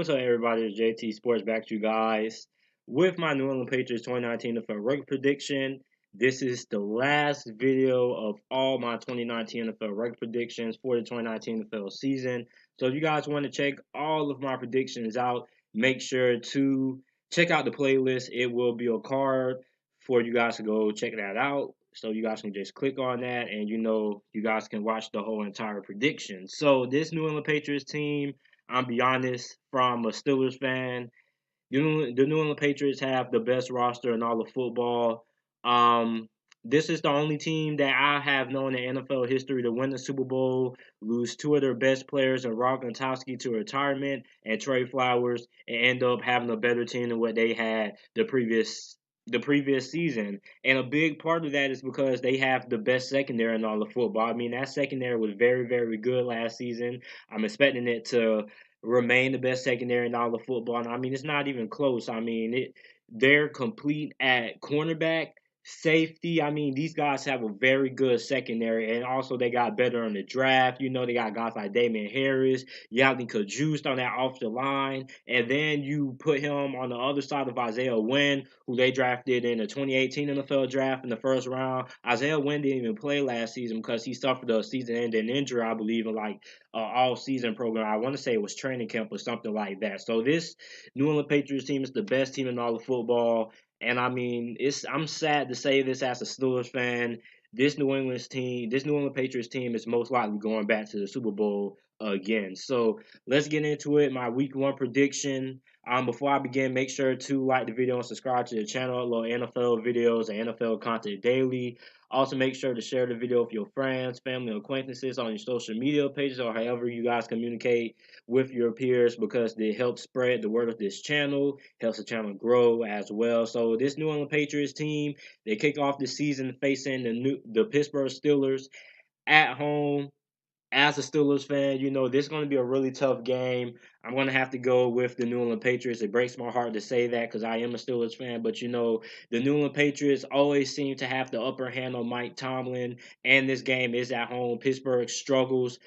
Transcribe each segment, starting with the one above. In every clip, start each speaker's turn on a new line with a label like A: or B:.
A: What's up, everybody? It's JT Sports back to you guys with my New England Patriots 2019 NFL record prediction. This is the last video of all my 2019 NFL record predictions for the 2019 NFL season. So, if you guys want to check all of my predictions out, make sure to check out the playlist. It will be a card for you guys to go check that out. So you guys can just click on that, and you guys can watch the whole entire prediction. So this New England Patriots team, I'm be honest, from a Steelers fan, the New England Patriots have the best roster in all of football. This is the only team that I have known in NFL history to win the Super Bowl, lose two of their best players in Rob Gronkowski to retirement and Trey Flowers, and end up having a better team than what they had the previous season. And a big part of that is because they have the best secondary in all of football. I mean, that secondary was very, very good last season. I'm expecting it to remain the best secondary in all of football. And I mean, it's not even close. I mean, they're complete at cornerback, safety. I mean, these guys have a very good secondary, and also they got better in the draft. They got guys like Damian Harris, Yali Kajust on that off the line, and then you put him on the other side of Isaiah Wynn, who they drafted in the 2018 NFL draft in the first round. Isaiah Wynn didn't even play last season because he suffered a season-ending injury, I believe, in like all-season program. I want to say it was training camp or something like that. So this New England Patriots team is the best team in all of football. And I mean, I'm sad to say this as a Steelers fan. This New England Patriots team is most likely going back to the Super Bowl again. So let's get into it. My Week 1 prediction. Before I begin, make sure to like the video and subscribe to the channel. I upload NFL videos and NFL content daily. Also, make sure to share the video with your friends, family, acquaintances on your social media pages or however you guys communicate with your peers, because it helps spread the word of this channel, helps the channel grow as well. So this New England Patriots team, they kick off the season facing the Pittsburgh Steelers at home. As a Steelers fan, this is going to be a really tough game. I'm going to have to go with the New England Patriots. It breaks my heart to say that because I am a Steelers fan, but the New England Patriots always seem to have the upper hand on Mike Tomlin, and this game is at home. Pittsburgh struggles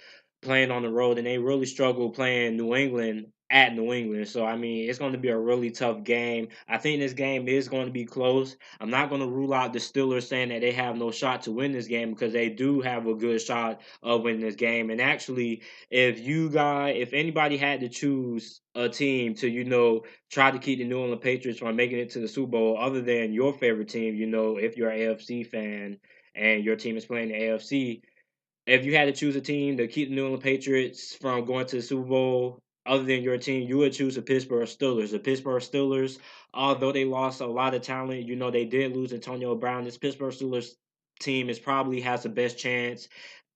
A: playing on the road, and they really struggle playing New England at New England. So, I mean, it's going to be a really tough game. I think this game is going to be close. I'm not going to rule out the Steelers saying that they have no shot to win this game, because they do have a good shot of winning this game. And actually, if anybody had to choose a team to, try to keep the New England Patriots from making it to the Super Bowl, other than your favorite team, if you're an AFC fan and your team is playing the AFC, if you had to choose a team to keep the New England Patriots from going to the Super Bowl, other than your team, you would choose the Pittsburgh Steelers. The Pittsburgh Steelers, although they lost a lot of talent, they did lose Antonio Brown. This Pittsburgh Steelers team probably has the best chance,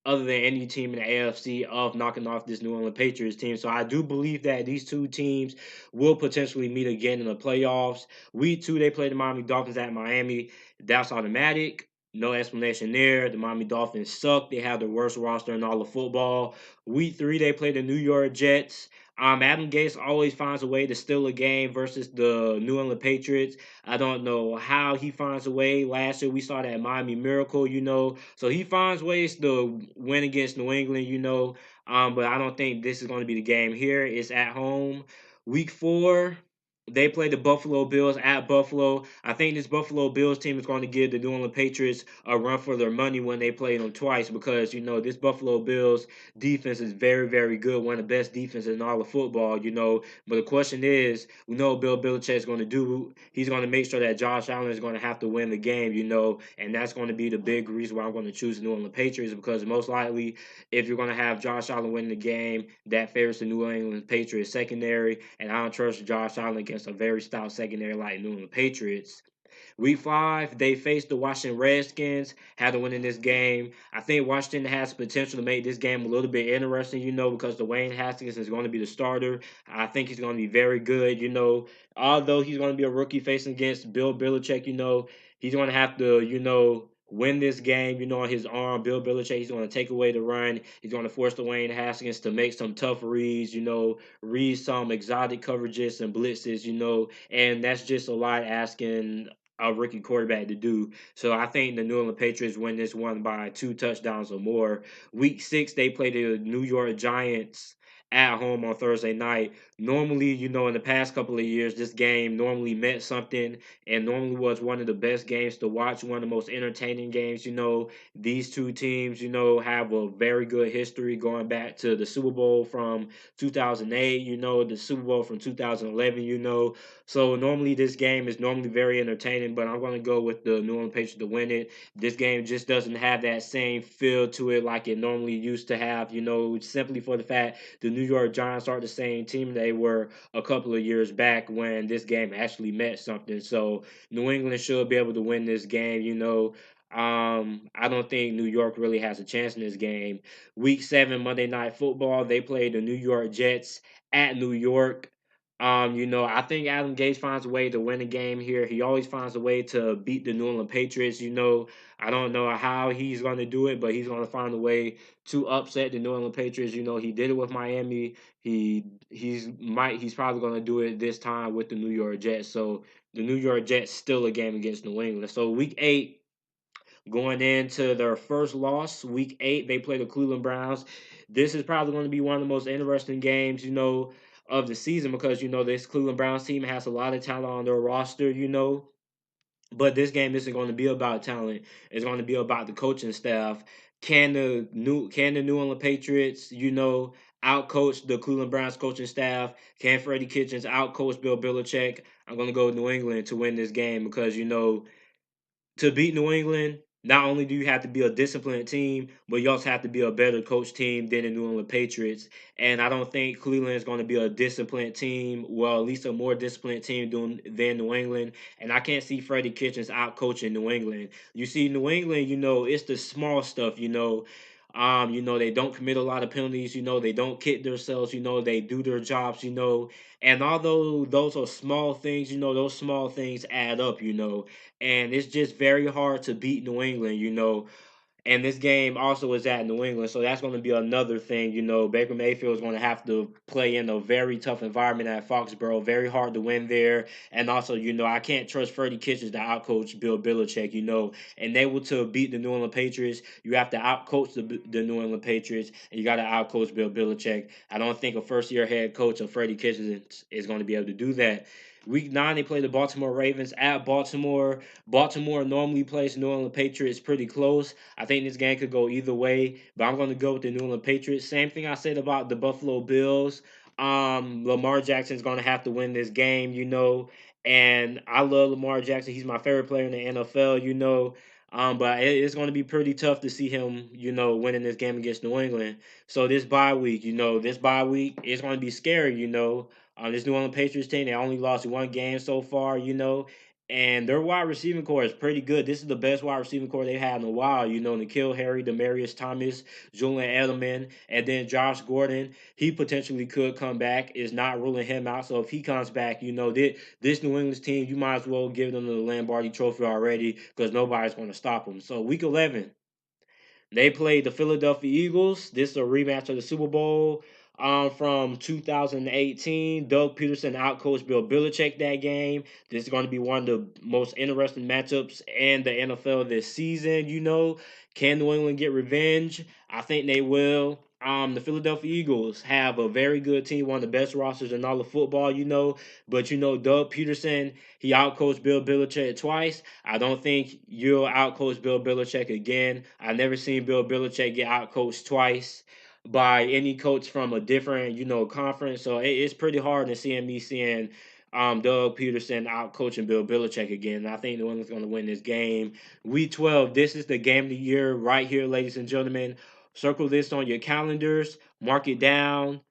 A: other than any team in the AFC, of knocking off this New England Patriots team. So I do believe that these two teams will potentially meet again in the playoffs. Week 2, they play the Miami Dolphins at Miami. That's automatic. No explanation there. The Miami Dolphins suck. They have the worst roster in all of football. Week 3, they play the New York Jets. Adam Gase always finds a way to steal a game versus the New England Patriots. I don't know how he finds a way. Last year we saw that Miami Miracle, So he finds ways to win against New England, But I don't think this is going to be the game here. It's at home. Week 4, they play the Buffalo Bills at Buffalo. I think this Buffalo Bills team is going to give the New England Patriots a run for their money when they play them twice, because, this Buffalo Bills defense is very, very good, one of the best defenses in all of football. But the question is, we know what Bill Belichick is going to do. He's going to make sure that Josh Allen is going to have to win the game, and that's going to be the big reason why I'm going to choose the New England Patriots, because most likely, if you're going to have Josh Allen win the game, that favors the New England Patriots secondary, and I don't trust Josh Allen against a very stout secondary like New England Patriots. Week 5, they faced the Washington Redskins, had to win in this game. I think Washington has potential to make this game a little bit interesting, because Dwayne Haskins is going to be the starter. I think he's going to be very good, Although he's going to be a rookie facing against Bill Belichick, he's going to have to, win this game, on his arm. Bill Belichick, he's going to take away the run. He's going to force Dwayne Haskins to make some tough reads, read some exotic coverages and blitzes, and that's just a lot asking a rookie quarterback to do. So I think the New England Patriots win this one by 2 touchdowns or more. Week 6, they play the New York Giants at home on Thursday night. Normally, in the past couple of years, this game normally meant something and normally was one of the best games to watch, one of the most entertaining games. These two teams, have a very good history going back to the Super Bowl from 2008, the Super Bowl from 2011, So normally this game is normally very entertaining, but I'm going to go with the New England Patriots to win it. This game just doesn't have that same feel to it like it normally used to have, simply for the fact the New York Giants aren't the same team they were a couple of years back when this game actually meant something. So New England should be able to win this game, I don't think New York really has a chance in this game. Week 7 Monday Night Football, they play the New York Jets at New York. I think Adam Gase finds a way to win a game here. He always finds a way to beat the New England Patriots. I don't know how he's going to do it, but he's going to find a way to upset the New England Patriots. He did it with Miami. He's probably going to do it this time with the New York Jets. So the New York Jets still a game against New England. So week 8 going into their first loss, week 8 they play the Cleveland Browns. This is probably going to be one of the most interesting games, of the season because this Cleveland Browns team has a lot of talent on their roster, but this game isn't going to be about talent. It's going to be about the coaching staff. Can the New England Patriots, outcoach the Cleveland Browns coaching staff? Can Freddie Kitchens outcoach Bill Belichick? I'm going to go with New England to win this game because to beat New England, not only do you have to be a disciplined team, but you also have to be a better coach team than the New England Patriots. And I don't think Cleveland is going to be a disciplined team, well, at least a more disciplined team than New England. And I can't see Freddie Kitchens out coaching New England. You see, New England, it's the small stuff, they don't commit a lot of penalties, they don't kick themselves, they do their jobs, and although those are small things, those small things add up, and it's just very hard to beat New England, and this game also is at New England, so that's going to be another thing. Baker Mayfield is going to have to play in a very tough environment at Foxborough. Very hard to win there, and also, I can't trust Freddie Kitchens to outcoach Bill Belichick. And able to beat the New England Patriots, you have to outcoach the New England Patriots, and you got to outcoach Bill Belichick. I don't think a first-year head coach of Freddie Kitchens is going to be able to do that. Week 9, they play the Baltimore Ravens at Baltimore. Baltimore normally plays New England Patriots pretty close. I think this game could go either way, but I'm going to go with the New England Patriots. Same thing I said about the Buffalo Bills. Lamar Jackson's going to have to win this game, and I love Lamar Jackson. He's my favorite player in the NFL, but it's going to be pretty tough to see him, winning this game against New England. So this bye week is going to be scary, this New England Patriots team, they only lost one game so far, and their wide receiving core is pretty good. This is the best wide receiving core they've had in a while. N'Keal Harry, Demarius Thomas, Julian Edelman, and then Josh Gordon. He potentially could come back. Is not ruling him out. So if he comes back, this New England team, you might as well give them the Lombardi Trophy already because nobody's going to stop them. So week 11, they played the Philadelphia Eagles. This is a rematch of the Super Bowl from 2018. Doug Peterson outcoached Bill Belichick that game. This is going to be one of the most interesting matchups in the NFL this season. Can New England get revenge? I think they will. The Philadelphia Eagles have a very good team, one of the best rosters in all of football, But Doug Peterson, he outcoached Bill Belichick twice. I don't think you'll outcoach Bill Belichick again. I've never seen Bill Belichick get outcoached twice by any coach from a different, conference. So it's pretty hard to see me seeing Doug Peterson out coaching Bill Belichick again. And I think New England's going to win this game. Week 12, this is the game of the year right here, ladies and gentlemen. Circle this on your calendars, mark it down,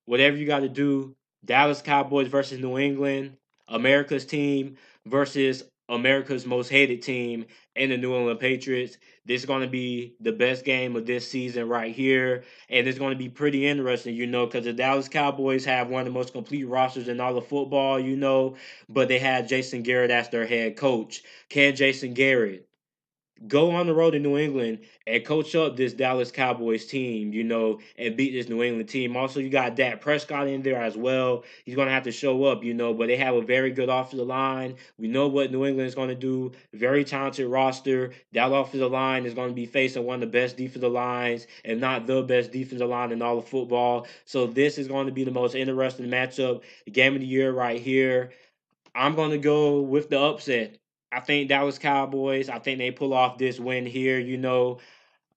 A: whatever you got to do. Dallas Cowboys versus New England, America's team versus America's most hated team and the New England Patriots. This is going to be the best game of this season right here. And it's going to be pretty interesting, because the Dallas Cowboys have one of the most complete rosters in all of football, but they had Jason Garrett as their head coach. Can Jason Garrett go on the road to New England and coach up this Dallas Cowboys team, and beat this New England team. Also, you got Dak Prescott in there as well. He's going to have to show up, but they have a very good offensive line. We know what New England is going to do. Very talented roster. That offensive line is going to be facing one of the best defensive lines, if not the best defensive line in all of football. So this is going to be the most interesting matchup, the game of the year right here. I'm going to go with the upset. I think Dallas Cowboys. I think they pull off this win here.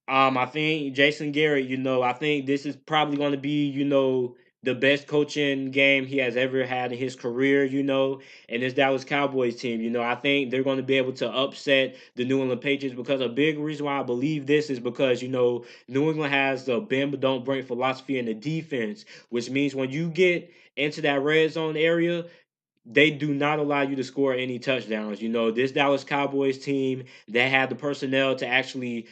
A: I think Jason Garrett. I think this is probably going to be, the best coaching game he has ever had in his career. And this Dallas Cowboys team. I think they're going to be able to upset the New England Patriots because a big reason why I believe this is because New England has the bend but don't break philosophy in the defense, which means when you get into that red zone area, they do not allow you to score any touchdowns. This Dallas Cowboys team that had the personnel to actually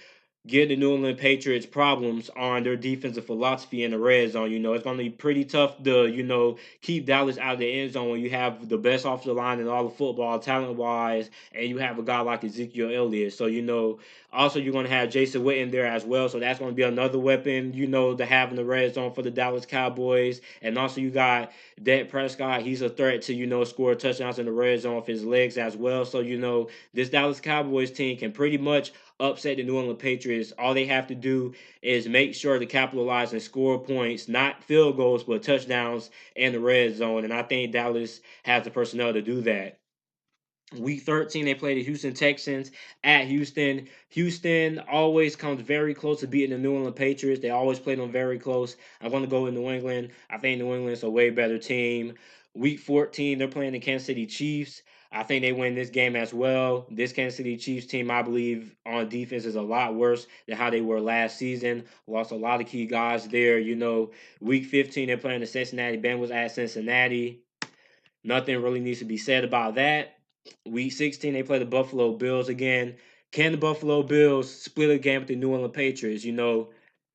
A: give the New England Patriots problems on their defensive philosophy in the red zone. It's going to be pretty tough to, keep Dallas out of the end zone when you have the best offensive line in all of football, talent wise, and you have a guy like Ezekiel Elliott. So, also you're going to have Jason Witten there as well. So that's going to be another weapon, to have in the red zone for the Dallas Cowboys. And also you got Dak Prescott. He's a threat to, score touchdowns in the red zone with his legs as well. So, this Dallas Cowboys team can pretty much upset the New England Patriots. All they have to do is make sure to capitalize and score points, not field goals, but touchdowns in the red zone. And I think Dallas has the personnel to do that. Week 13, they play the Houston Texans at Houston. Houston always comes very close to beating the New England Patriots. They always play them very close. I'm going to go with New England. I think New England's a way better team. Week 14, they're playing the Kansas City Chiefs. I think they win this game as well. This Kansas City Chiefs team, I believe, on defense is a lot worse than how they were last season. Lost a lot of key guys there. Week 15, they're playing the Cincinnati Bengals at Cincinnati. Nothing really needs to be said about that. Week 16, they play the Buffalo Bills again. Can the Buffalo Bills split a game with the New England Patriots?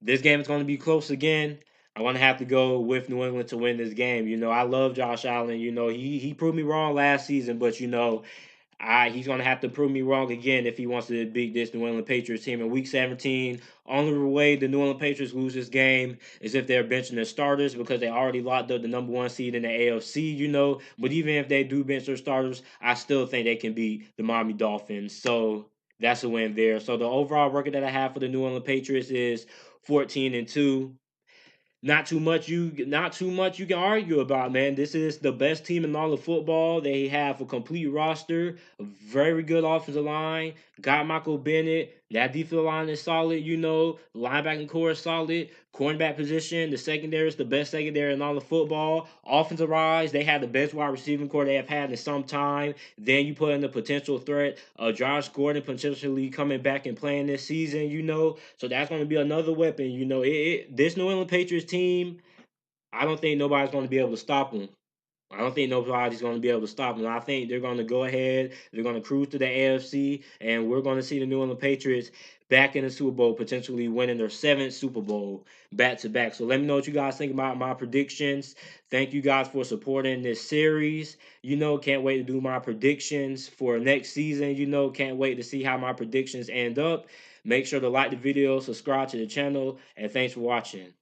A: This game is going to be close again. I want to have to go with New England to win this game. I love Josh Allen. He proved me wrong last season, but he's going to have to prove me wrong again if he wants to beat this New England Patriots team in Week 17. Only way the New England Patriots lose this game is if they're benching their starters because they already locked up the number one seed in the AFC. But even if they do bench their starters, I still think they can beat the Miami Dolphins. So that's a win there. So the overall record that I have for the New England Patriots is 14-2. Not too much you can argue about, man. This is the best team in all of football. They have a complete roster, a very good offensive line. Got Michael Bennett. That defensive line is solid, Linebacking core is solid. Cornerback position, the secondary is the best secondary in all of football. Offensive wise, they have the best wide receiving core they have had in some time. Then you put in the potential threat of Josh Gordon potentially coming back and playing this season. So that's going to be another weapon. This New England Patriots team, I don't think nobody's going to be able to stop them. I don't think nobody's going to be able to stop them. I think they're going to go ahead. They're going to cruise to the AFC, and we're going to see the New England Patriots back in the Super Bowl, potentially winning their seventh Super Bowl back to back. So let me know what you guys think about my predictions. Thank you guys for supporting this series. Can't wait to do my predictions for next season. Can't wait to see how my predictions end up. Make sure to like the video, subscribe to the channel, and thanks for watching.